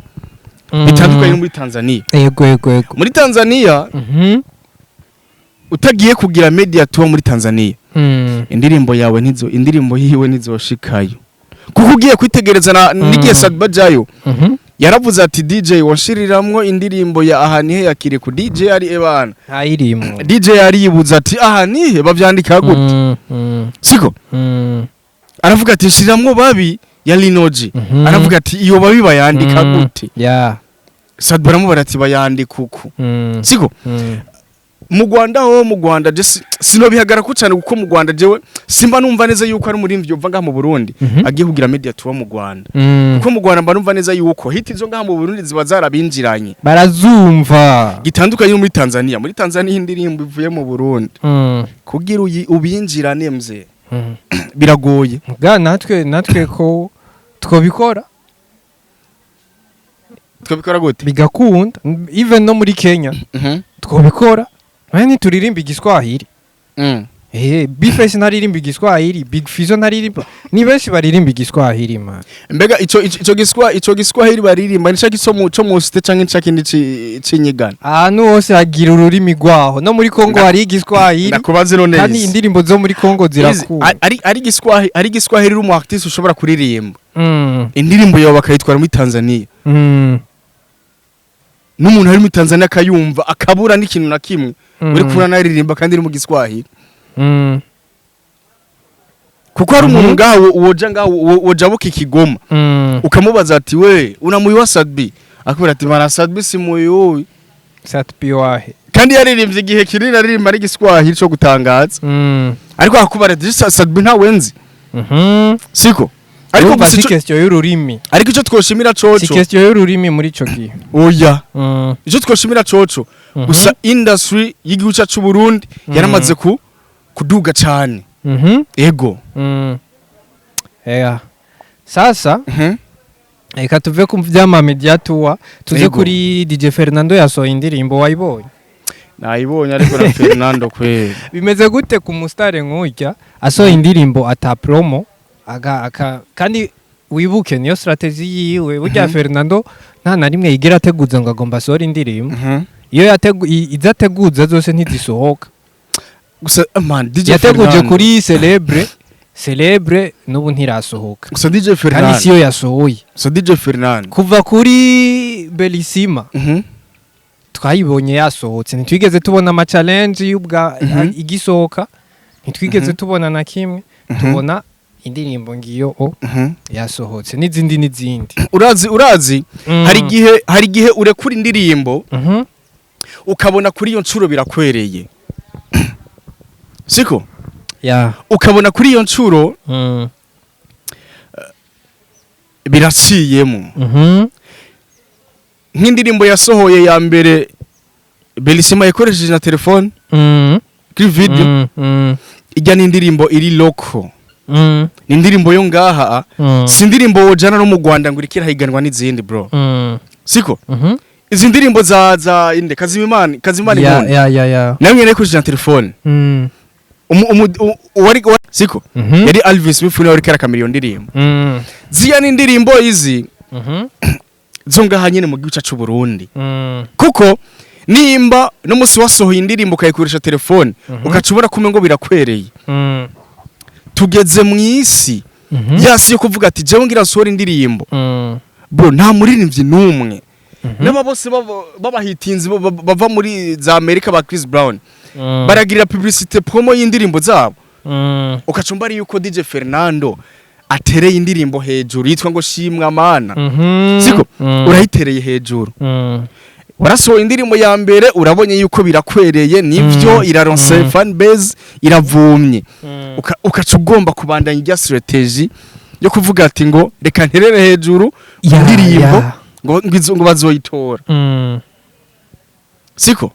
bitandukanye muri Tanzania yego muri Tanzania utagiye kugira media tour muri Tanzania indirimbo yawe indirimbo yiwe nizoshikayo kuko ugiye kwitegereza n'igihe Sadba jayo yaravuze ati DJ washiriramwo indirimbo ya ahanihe yakire ku DJ ari ebana hayirimo DJ yari yibuza ati ahanihe bavyandika gute siko aravuga ati shiriramwo babi ya Linoji aravuga ati iyo babi bayandika gute Sadba baramubara ati bayandika uku siko mu Rwanda je sinobihagara ko cyane kuko mu Rwanda jewe simba numva neza yuko ari muri mvyo ngaha mu Burundi agiye kugira media tour mu Rwanda kuko mu Rwanda mba numva neza yuko hit izo ngaha mu Burundi ziba zarabinjiranye barazumva gitandukanye muri Tanzania indirimbo ivuye mu Burundi kugira ubinjirane mze biragoye ga natwe ko twobikora gute bigakunda even no muri Kenya twobikora nani turirimba igiswahili Bface naririmba igiswahili Big Fizzo naririmba ni benshi baririmba igiswahili man mbega ico giswahili baririmba ni cyo mu site canke cakindi cinyigana ahantu hose hagira ururimi rwaho no muri Kongo hari igiswahili nakubaze none kandi indirimbo zo muri Kongo zirakunda ari igiswahili mu artist ushobora kuririmba indirimbo yawe bakayitwara muri Tanzania n'umuntu ari muri Tanzania akayumva akabura n'ikintu na kimwe uri kubona naririmba kandi iri mu giswahili kuko hari umuntu ngaho woja buka Kigoma ukamubaza ati we unamuyi wa Sadbi akubwira ati mara Sadbi si muyi Sadbi wahe kandi yaririmbye igihe kinini aririmba ari giswahili cyo gutangaza ariko akubara ati Sadbi nta wenzi siko ariko gusa question y'ururimi ariko ico twoshimira coco si question y'ururimi muri ico gihe oya ico twoshimira coco gusa industry y'igihugu cyacu Burundi yaramaze kuduga cyane ego sasa eka tuve ku vyama media tour tuze kuri DJ Fernando yasohoye indirimbo wayibonye nayibonye ariko na Fernando kweli bimeze gute ku mustare nk'ujya asohoye indirimbo ata promo kandi wibuke niyo strategy yiwe burya Fernando nta na rimwe yigira ateguza ngo agomba asohora indirimbo iyo izateguza zose ntizisohoka gusa man DJ yateguje kuri celebre nubu ntirasohoka gusa DJ Fernando kandi siyo yasohoye so DJ Fernando kuva kuri Bellissima twayibonye yasohotse ntitwigeze tubona ama challenge y'ubwa igisohoka ntitwigeze tubona na kimwe tubona indirimbo ngiyo yasohotse n'izindi urazi hari gihe urekura indirimbo ukabona kuri iyo ncuro birakwereye siko ukabona kuri iyo ncuro biraciyemo nk'indirimbo yasohoye ya mbere Bellissima yakoresheje na telefone kuri video ijya n'indirimbo iri local ni indirimbo yo ngaha si indirimbo wojana no mu Rwanda ngo irikira higanwa n'izindi bro siko izi ndirimbo za inde Kazimimana namwe nakoresheje na telefone siko yari Alvis Mifune wari kara kamiliyoni ndirimbo ziya n'indirimbo izi zonga nyene mu gihugu cyacu Burundi kuko nimba no musi wasohoye indirimbo kayikoresha telefone ukacubura kume ngo birakwereye tugeze mu isi yasi yo kuvuga ati jewe ngira sohora indirimbo bro nta muririmbyi numwe naba bose babahitinzi bava muri za Amerika ba Chris Brown baragirira publicité promo y'indirimbo zabo ukacumba ari yuko DJ Fernando atereye indirimbo hejuru yitwa ngo shimwa mana siko urayitereye hejuru warasohoye indirimbo ya mbere urabonye yuko birakwereye nivyo iraronse fan base iravumye ukaca ugomba kubandanya ijya strategy yo kuvuga ati ngo reka nterere hejuru indirimbo ngo bazoyitora siko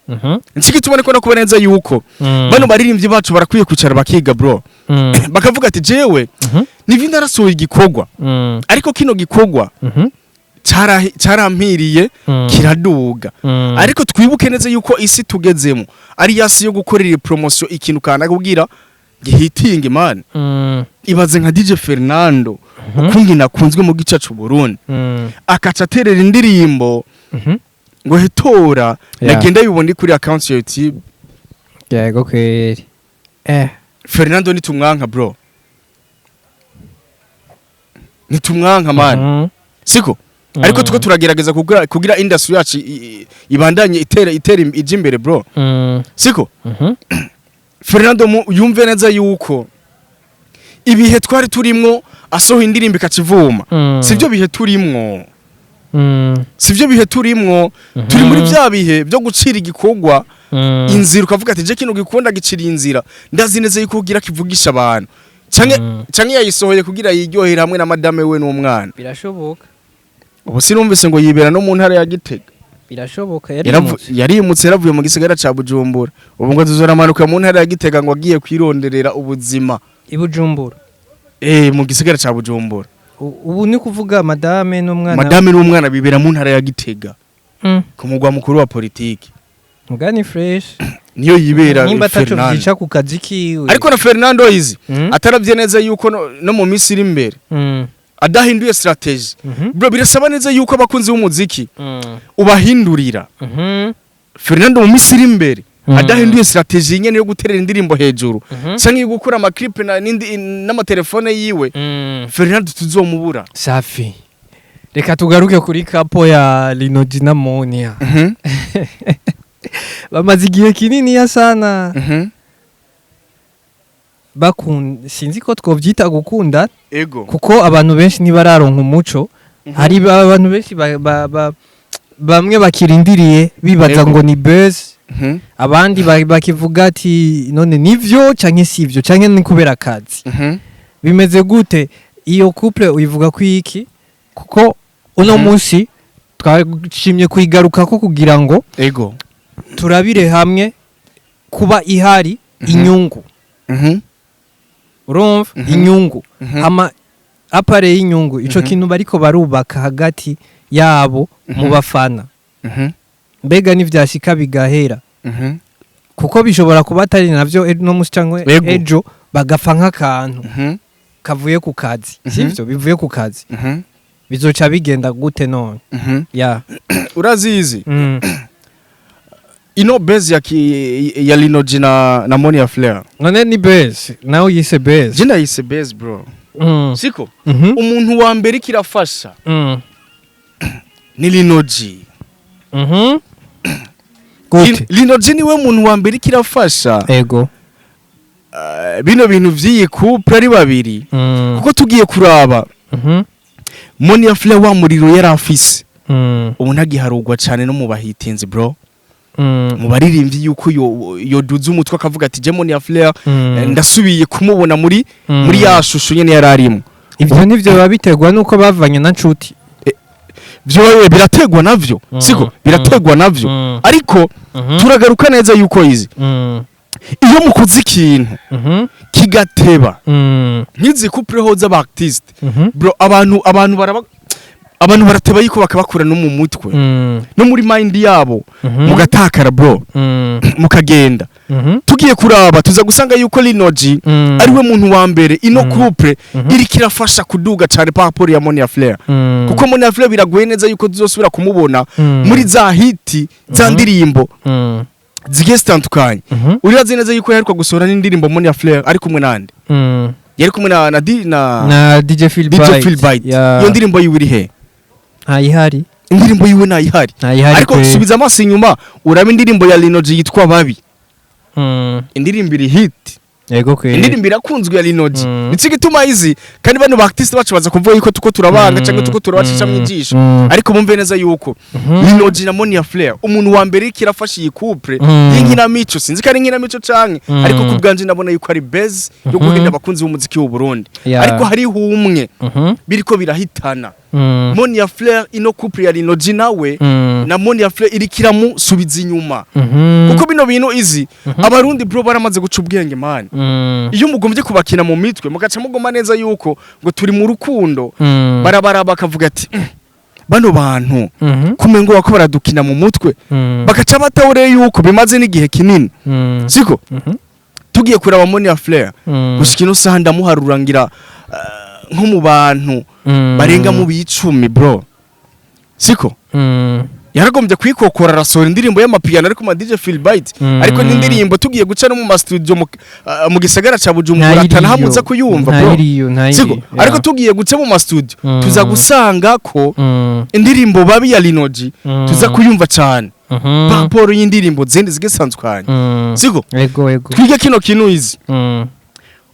nsiki tubone ko nakubona neza yuko bano baririmbyi bacu barakwiye kwicara bakiga bro bakavuga ati jewe nivi ndarasohoye igikogwa ariko kino gikogwa cyarampiriye kiraduga ariko twibuke neza yuko isi tugezemo ari yasi yo gukorera promotion ikintu kana kubwira gihitinge man ibaze nka DJ Fernando ukungi nakunzwe mu gicacu Burundi akaca terera indirimbo ngo hetora nagenda yubona kuri account ya YouTube yego kweri Fernando nitumwanka bro nitumwanka man siko ariko tuko turagerageza kugira industry yacu ibandanye itera ije imbere bro siko Fernando yumve neza yuko ibihe twari turimwo asoho indirimbo ikacivuma sivyo bihe turimwo sivyo bihe turimwo turi muri bya bihe byo gucira igikorwa inzira ukavuga ati je kino gikunda gicira inzira ndazineze yukugira kivugisha abantu canke yayisohoye kugira yiryohera hamwe na madame we n'umwana birashoboka ubu sinumvise ngo yibera no mu ntara ya Gitega birashoboka yarimutse yaravuye mu gisigara ca Bujumbura ubu ngo tuzoramanuka mu ntara ya Gitega ngo agiye kwironderera ubuzima ibujumbura mu gisigara ca Bujumbura ubu ni kuvuga madame n'umwana bibera mu ntara ya Gitega ku mugwa mukuru wa politiki mugani fresh niyo yibera nimba tacho byica ku kazi kiwe ariko na Fernando izi ataravye neza yuko no mu Misiri iri imbere adahinduye strategy bro birasaba neza yuko abakunzi b'umuziki ubahindurira Fernando mu Misiri iri imbere adahinduye strategy nyene yo guterera indirimbo hejuru canke gukora ama clip n'amatelefone yiwe Fernando tuzomubura safi reka tugaruke kuri kapo ya Linoji na Monia bamaze igihe kinini ya sana sinzi ko twovyita gukunda ego kuko abantu benshi ntibararonka umuco hari abantu benshi bamwe bakirindiriye bibaza ngo ni buzz abandi bakivuga ati none nivyo canke sivyo canke ni kubera akazi bimeze gute iyo couple uyivuga ko iki kuko uno munsi twashimye kuyigaruka ko kugira ngo ego turabire hamwe kuba ihari inyungu urumva inyungu ama apare y'inyungu ico kintu bariko barubaka hagati yabo mu bafana mbega nivyashika bigahera kuko bishobora kuba atari navyo no musi cyangwa ejo bagafa nk'akantu kavuye ku kazi sivyo bivuye ku kazi bizoca bigenda gute none ya urazizi ino base ya Linoji na Monia Flair none ni base nawe yise base jina yise base bro siko umuntu wa mbere kirafasha ni Linoji Linoji niwe muntu wa mbere kirafasha ego bino bintu vyiyi couple ari babiri kuko tugiye kuraba Monia Flair wa muriro yarafise ubu ntagiharugwa cyane no mu bahitinzi bro mu baririmbyi yuko yoduza umutwe akavuga ati je Monia Flair ndasubiye kumubona muri yashusho nyene yararimo ivyo nivyo babitegwa nuko bavanye na nshuti byo birategwa navyo siko birategwa navyo ariko turagaruka neza yuko izi iyo mukoze ikintu kigateba nkizi couple hoza ba artist bro abantu barateba yuko bakabakura no mu mutwe no muri mind yabo mugatakara bro mukagenda tugiye kuraba tuza gusanga yuko Linoji ari we muntu wa mbere ino couple iri kirafasha kuduga cyane papori ya Monia Flair kuko Monia Flair biragoye neza yuko tuzosubira kumubona muri za hiti za ndirimbo zigiye zitandukanye uribaze neza yuko yaheruka gusohora n'indirimbo Monia Flair ari kumwe nande yari kumwe na DJ Phil Bite iyo ndirimbo yiwe iri he ntayihari indirimbo yiwe ntayihari ariko subiza amaso inyuma uraba indirimbo ya Linoji yitwa Babi indirimbo iri hit yego kwe indirimbo irakunzwe ya Linoji niki gituma izi kandi bano ba artist bacu baza kuvuga yuko tuko turabanga cyangwa tuko turabacisha mu ijisho ariko bumve neza yuko Linoji na Monia Flair umuntu wa mbere kirafasha iyi couple y'inkina mico sinzi kari nkina mico canke ariko kubganje ndabona yuko ari base yo guhinda abakunzi b'umuziki w'u Burundi ariko hari humwe biriko birahitana Monia Flair ino couple ya Linoji nawe na Monia Flair irikira mu subiza inyuma kuko bino bintu izi abarundi bro baramaze guca ubwenge man iyo mugombye kubakina mu mitwe mugaca mugoma neza yuko ngo turi mu rukundo barabara bakavuga ati bano bantu kumengo wako baradukina mu mutwe bakaca batawure yuko bimaze n'igihe kinini siko tugiye kuraba Monia Flair gushikino saha ndamuharurangira nko mu bantu barenga mu 10 bro siko yaragombye kwikokora rasora indirimbo y'amapiyano ariko ma DJ Phil Bite ariko n'indirimbo tugiye guca no mu studio mu gisagara ca Bujumbura atanahamuza kuyumva bro siko ariko tugiye guca mu studio tuza gusanga ko indirimbo Babi ya Linoji tuza kuyumva cyane paporo y'indirimbo zindi zigesanzukanye siko ego twige kino kintu izi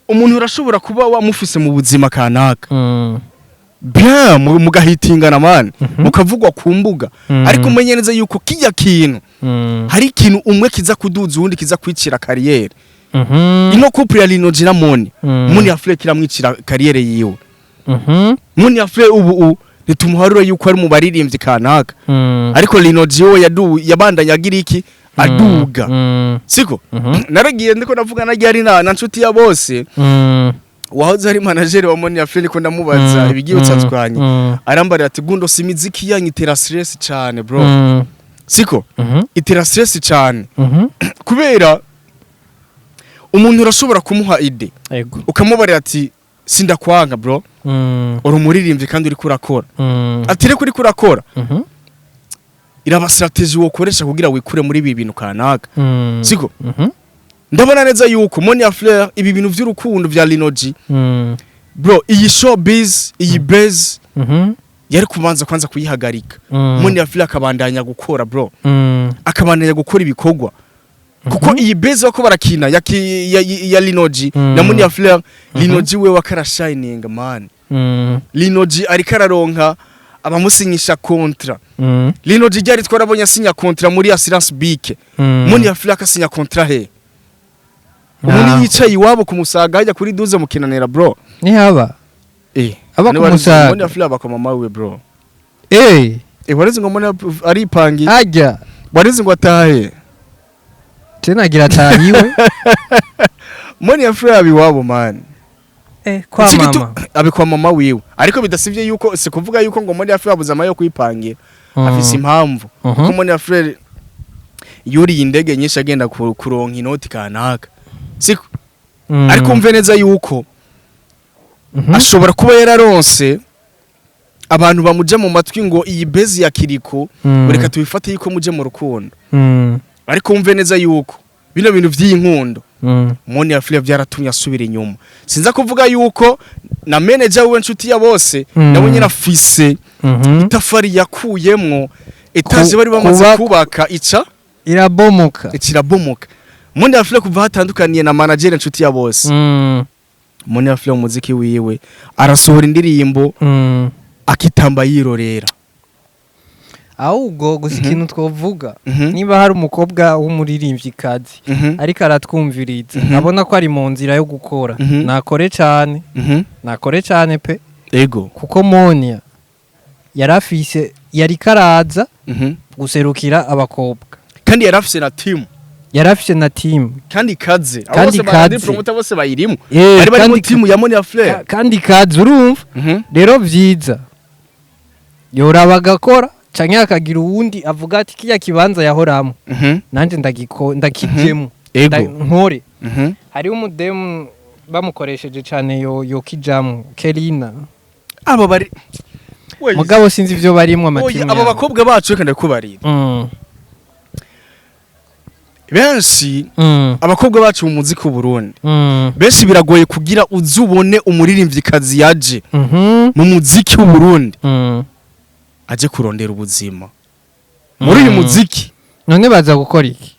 umuntu urashobora kuba wamufise mu buzima kanaka bien mugahitingana man mukavugwa ku mbuga ariko umenye neza yuko kijya kintu hari ikintu umwe kiza kuduza uwundi kiza kwicira kariyeri ino couple ya Linoji na Moni Afle kiramwicira kariyeri yiwe Moni Afle ubu nitumuharura yuko ari mu baririmbyi kanaka ariko Linoji we yabandanya agira iki aduga siko naragiye ndiko navuga nagiye na nshuti ya bose wahoze ari manager wa Moni Afle niko ndamubaza ibigiye utsatswanye arambarira ati gundo simiziki yanyu itera stress cyane bro siko itera stress cyane kubera umuntu urashobora kumuha ide ukamubarira ati sindakwanga bro uri umuririmbyi kandi uri kurakora ati reko uri kurakora iraba strategy wokoresha kugira wikure muri ibi bintu kanaka siko ndabona neza yuko Moni Afle ibi bintu by'urukundo bya Linoji bro iyi showbiz iyi base yari kubanza kwanza kuyihagarika Moni Afle akabandanya gukora bro akabandanya gukora ibikorwa kuko iyi base bako barakina ya Linoji na Moni Afle Linoji we wakara shining man Linoji ari kararonka abamusinyisha kontra Linoji ryari twarabonye asinya kontra muri Assurance Bike Moni Afle akasinya kontra he umuntu yicaye iwabo kumusaga hajya kuri duze mukinanira bro ni haba aba kumusaga Moni Afle aba kwa mama we bro wareze ngo Moni ari ipangi hajya wareze ngo atahe tenagira tahiwe Moni Afle abi wabo man kwa mama abi kwa mama wiwe ariko bidasivye yuko se kuvuga yuko ngo Moni Afle abuza amayo kwipangira afise impamvu kuko Moni Afle yuri indege nyinshi agenda kuronka inoti kanaka siko ariko umve neza yuko ashobora kuba yararonse abantu bamuja mu matwi ngo iyi base ya Kiriko reka tubifate yuko muje mu rukundo ariko umve neza yuko bino bintu vy'inkundo Moni Afle byaratumye asubira inyuma sinza kuvuga yuko na manager we nshuti ya bose nawe nyina afise itafari yakuyemwo etaje bari bamaze kubaka irabomoka Moni Afle kuva hatandukaniye na manager nshuti ya bose Moni Afle umuziki wiwe arasohora indirimbo akitamba yirorera ahubwo gusa ikintu twovuga niba hari umukobwa w'umuririmbyi kazi ariko aratwumviriza abona ko ari mu nzira yo gukora nakore cyane pe ego kuko Moni yarafise yari karaza guserukira abakobwa kandi yarafise na team kandi kaze abose bari promoter bose bayirimo bari mu team ya Moni Afle kandi kaze urumva rero vyiza yoraba gakora canke akagira uwundi avuga ati kiya kibanza yahoramo nanje ndakijemo nkore hari umudemu bamukoresheje cyane yo kijamo Kelina abo bari mugabo sinzi ivyo barimwe amatimu abo bakobwa bacu reka ndakubarira benshi abakobwa bacu mu muziki w'Uburundi benshi biragoye kugira uzubone umuririmbyi kazi yaje mu muziki w'Uburundi aje kurondera ubuzima muri uyu muziki none baza gukora iki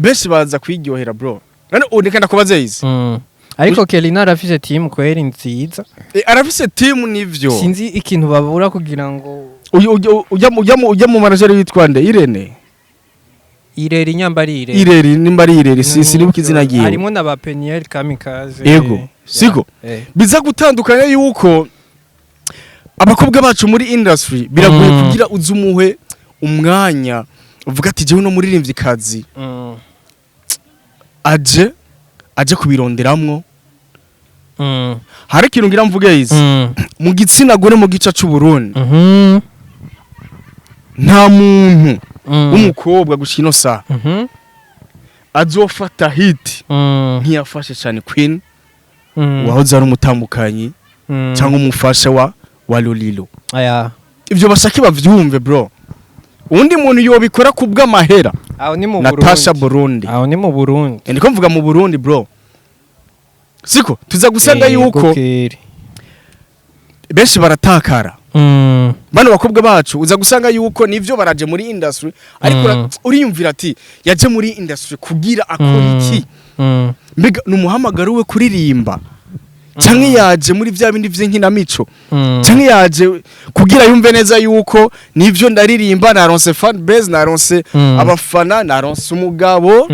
benshi baza kwiryohera bro none unikanda kubaza izi ariko Kelina arafise team kweri nziza arafise team nivyo sinzi ikintu babura kugira ngo ujya mu manager yitwa nde Ireri nyambarire nimbarire sinibuka izina giye harimo na ba Peniel Kamikaze yego siko biza gutandukanya yuko abakobwa bacu muri industry biragoye kugira uzumuhe umwanya uvuga ati jewe no muririmbyi kazi aje kubironderamwo hari ikintu ngira mvuge izi mu gitsina gore mu gica cy'u Burundi nta muntu umukobwa gushino sa azofata hit ntiyafashe cyane Queen wahoze ari umutambukanyi cyangwa umufasha wa Lolilo ibyo bashaki bavyumve bro undi muntu yobikora kubw'amahera aho ni mu Natasha Burundi ndiko mvuga mu Burundi bro siko tuza gusanga yuko benshi baratakara bano bakobwa bacu uza gusanga yuko nivyo baraje muri industry ariko uriyumvira ati yaje muri industry kugira akora iki mbega numuhamagaro we kuririmba canke yaje muri vya bindi vy'inkinamico canke yaje kugira yumve neza yuko nivyo ndaririmba naronse fan base naronse abafana naronse umugabo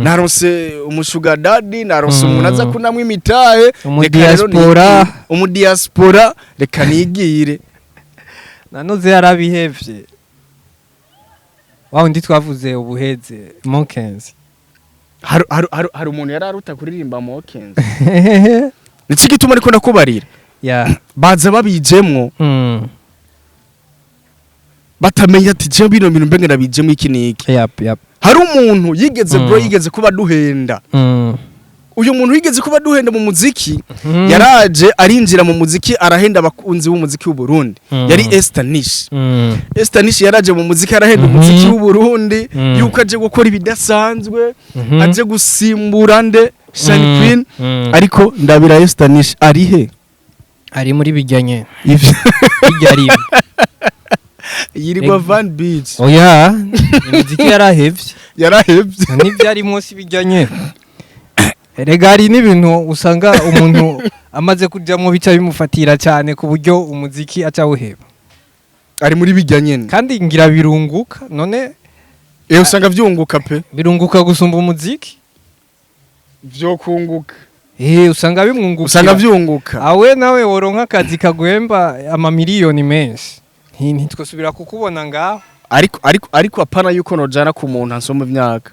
naronse umushuga daddy naronse umuntu aza kunamwe imitahe umudiaspora reka nigire nanoze yarabihevye wawundi twavuze ubuheze Monkenzi hari umuntu yararuta kuririmba Monkenzi niki gituma ariko nakubarira baza babijemwo batamenya ati je bino bintu mbenge nabijemwo iki niki hari umuntu yigeze kuba duhenda uyu muntu yigeze kuba duhenda mu muziki yaraje arinjira mu muziki arahenda abakunzi b'umuziki w'u Burundi yari Esther Nish yaraje mu muziki arahenda umuziki w'u Burundi yuko aje gukora ibidasanzwe aje gusimbura nde Shine Queen ariko ndabira Esther Nish ari muri bijyanye ivyo bijyari yirigwa Van Beach oya imiziki yarahevye n'ivyari munsi bijyanye regari n'ibintu usanga umuntu amaze kujyamo bica bimufatira cyane ku buryo umuziki acawuheba ari muri bijyanye kandi ngira birunguka none usanga vyunguka pe birunguka gusumba umuziki vyo kunguka usanga bimwunguka usanga vyunguka awe nawe woronka akazi kaguhemba amamiliyoni menshi ntitwosubira kukubona ngaho ariko apana yuko nojana ku muntu ansoma imyaka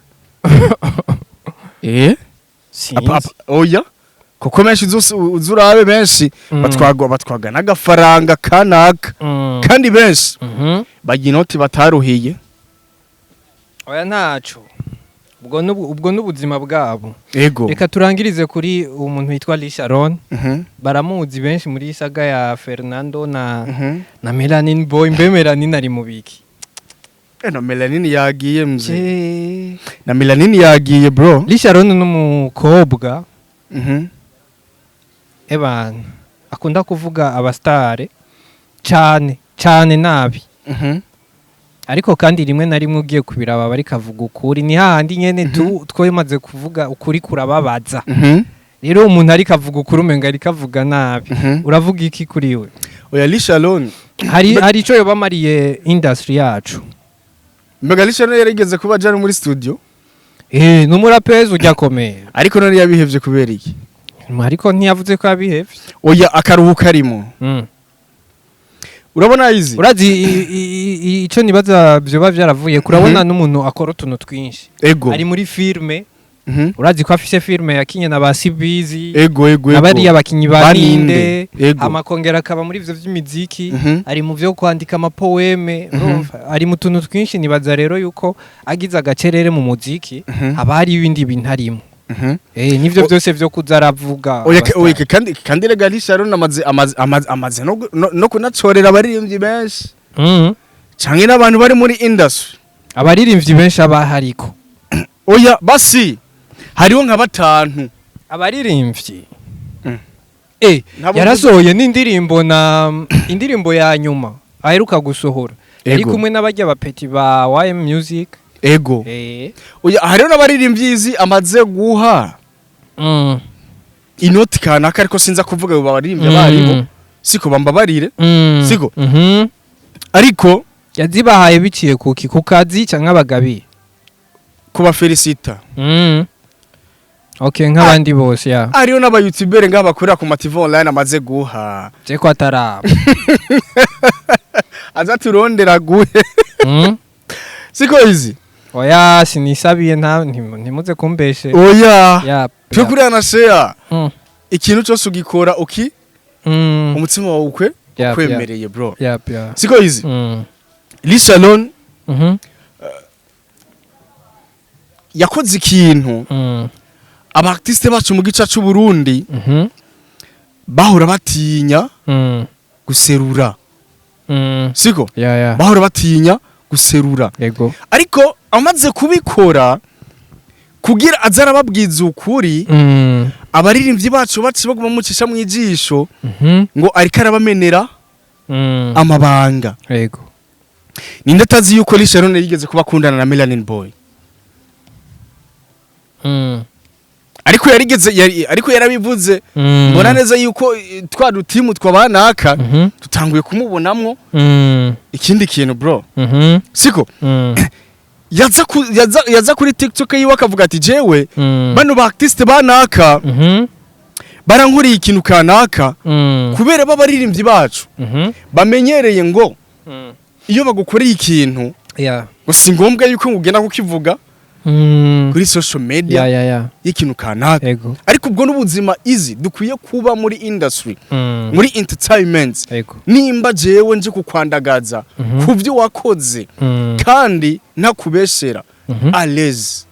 oya kuko menshi uzurabe benshi batwaga n'agafaranga kanaka kandi benshi bagira inoti bataruhiye oya ntaco ubwo n'ubuzima bwabo ego reka turangirize kuri umuntu witwa Lisharon baramuzi benshi muri isaga ya Fernando na Melanin Boy mbe Melanin ari mubiki na Melanin yagiye mze na Melanin yagiye bro Lisharon n'umukobwa eban akunda kuvuga abastare cyane nabi ariko kandi rimwe na rimwe ugiye kubiraba bari kavuga ukuri ni hahandi nyene twemaze kuvuga ukuri kurababaza rero umuntu ari kavuga ukuri umenga ari kavuga nabi uravuga iki kuri we oya Lisharon hari ico yobamariye industry yacu mbega Lisharon yarigeze kuba jana muri studio n'umurapezi ujya komeye ariko none yabihevye kubera iki ariko ntiyavuze ko yabihevye oya akaruhuka arimo urabona izi urazi ico nibaza byoba byaravuye kurabona n'umuntu akora utuntu twinshi ari muri filme urazi ko afise filme yakinye na basibizi abari abakinyi baninde amakongera akaba muri ivyo vy'imiziki ari mu vyo kwandika amapoeme ari mu tuntu twinshi nibaza rero yuko agize agacerere mu muziki abari ibindi bintu arimo nivyo byose vyo kuzaravuga kandi rega Lisharon amaze no kunacorera abaririmbyi benshi canke n'abantu bari muri industry abaririmbyi benshi abahariko oya basi hariho nka batanu abaririmbyi yarasohoye n'indirimbo na indirimbo ya nyuma aheruka gusohora ari kumwe n'abajya bapeti ba YM Music ego oya hariho n'abaririmbyi amaze guha inoti kanaka ariko sinza kuvuga ngo baririmbye baribo siko bambabarire siko ariko yazibahaye biciye kuki kukazi cyangwa abagabi kuba felicita okay nk'abandi bose ariyo n'aba YouTuber ngaba bakorera ku TV online amaze guha je ko ataraba aza turondera guhe siko izi oya sinisabiye ntimuze kumbeshe oya cyo kuri ana share ikintu cyose ugikora umutima wawe ukwemereye bro siko izi Lisharon yakoze ikintu abartiste bacu mu gica cy'u Burundi bahora batinya guserura siko bahora batinya guserura ariko amaze kubikora kugira azara babwiza ukuri abaririmbyi bacu baci baguma mucisha mu ijisho ngo ariko arabamenera amabanga ninde tazi yuko Lisharon yigeze kuba kundana na Melanin Boy ariko ariko yarabivuze mbona neza yuko twa dutimu twabanaka tutanguye kumubonamwo ikindi kintu bro siko yaza kuri TikTok yiwe akavuga ati jewe bano ba artiste banaka barankuriye ikintu kanaka kubera babaririmbyi bacu bamenyereye ngo iyo bagukoreye ikintu gusa ngombwa yuko ngugenda kukivuga kuri social media y'ikintu kanaka ariko ubwo n'ubuzima easy dukwiye kuba muri industry muri entertainment nimba jewe nje kukwandagaza kuvyo wakoze kandi ntakubeshera alez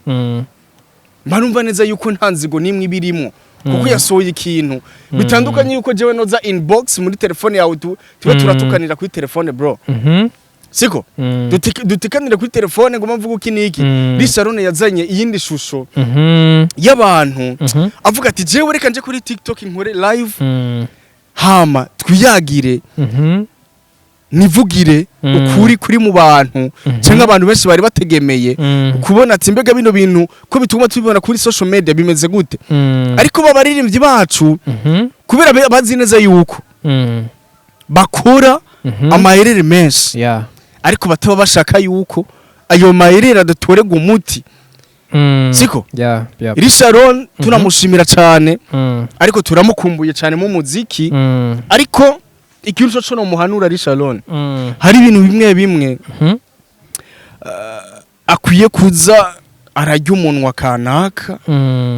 marumva neza yuko ntanzigo nimwe ibirimo kuko yasohoye ikintu bitandukanye yuko jewe noza inbox muri telefone yawe tuba turatukanira kuri telefone bro siko dutikanira kuri telefone ngo mvuga ukiniki Lisharone yazanye iyindi shusho y'abantu avuga ati jewe reka nje kuri TikTok nkore live hama twiyagire nivugire ukuri kuri mu bantu cyangwa abantu benshi bari bategemeye kubona ati mbega bino bintu ko bituma tubibona kuri social media bimeze gute ariko babaririmbyi bacu kubera bazi neza yuko bakora amaherere menshi ariko bataba bashaka yuko ayo maherere adatorega umuti siko Lisharone turamushimira cyane ariko turamukumbuye cyane mu muziki ariko ikintu cyo no muhanura Lisharone hari ibintu bimwe akwiye kuza arajya umunwa kanaka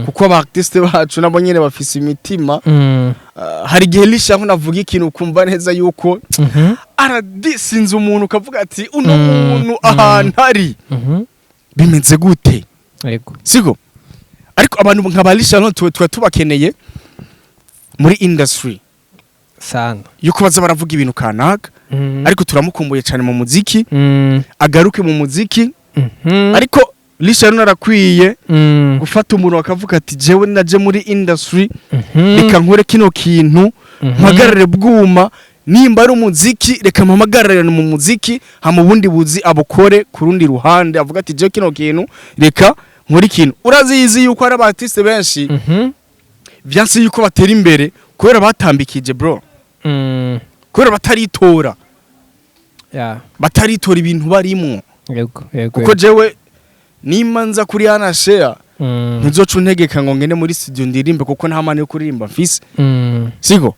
kuko aba artiste bacu nabo nyene bafise imitima hari gihe Lisharone navuga ikintu kumva neza yuko aradisinze umuntu kavuga ati uno muntu ahantu ari bimeze gute siko ariko abantu nk'aba Lisharone tubakeneye muri industry sana yuko baza baravuga ibintu kanaka ariko turamukumbuye cyane mu muziki agaruke mu muziki ariko Lisharone arakwiye gufata umuntu akavuga ati jewe naje muri industry reka nkore kino kintu mpagarare bwuma nimba ari umuziki reka mpamagarare mu muziki hama ubundi buzi abukore ku rundi ruhande avuga ati jewe kino kintu reka nkore ikintu urazizi yuko ari abartiste benshi vyanse yuko batera imbere kubera batambikije bro kubera bataritora bataritora ibintu barimo kuko jewe nimanza kuri ana share ntuzoca untegeka ngo ngene muri studio ndirimbe kuko nta mane yo kuririmba mfise siko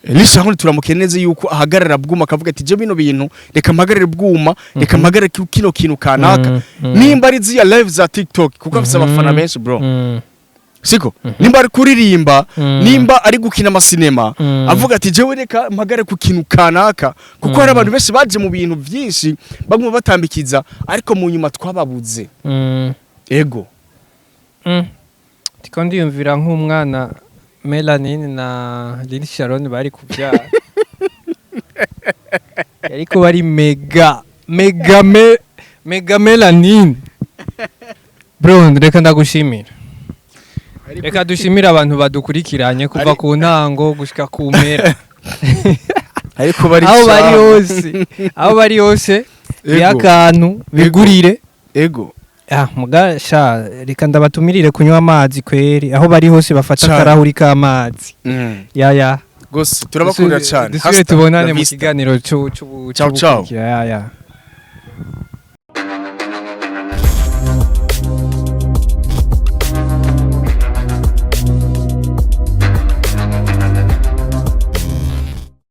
Lisharone turamukeneze yuko ahagarara bwuma akavuga ati je bino bintu reka mpagarare bwuma reka mpagarare kino kintu kanaka nimba ari ziya live za TikTok kuko afise abafana benshi bro siko nimba ari kuririmba nimba ari gukina amasinema avuga ati jewe reka mpagare ku kintu kanaka kuko hari abantu benshi baje mu bintu byinshi baguma batambikiza ariko mu nyuma twababuze ego tiko ndiyumvira nk'umwana Melanine na Lisharone bari kubyara ariko bari mega Melanine bro reka ndagushimira reka dushimira abantu badukurikiranye kuva ku ntango gushika ku mpera ariko bari aho bari hose yakantu bigurire ego mugasha reka ndabatumirire kunywa amazi kweri aho bari hose bafata karahuri k'amazi gose turabakunda cyane dusubire tubonane mu kiganiro cyo ciao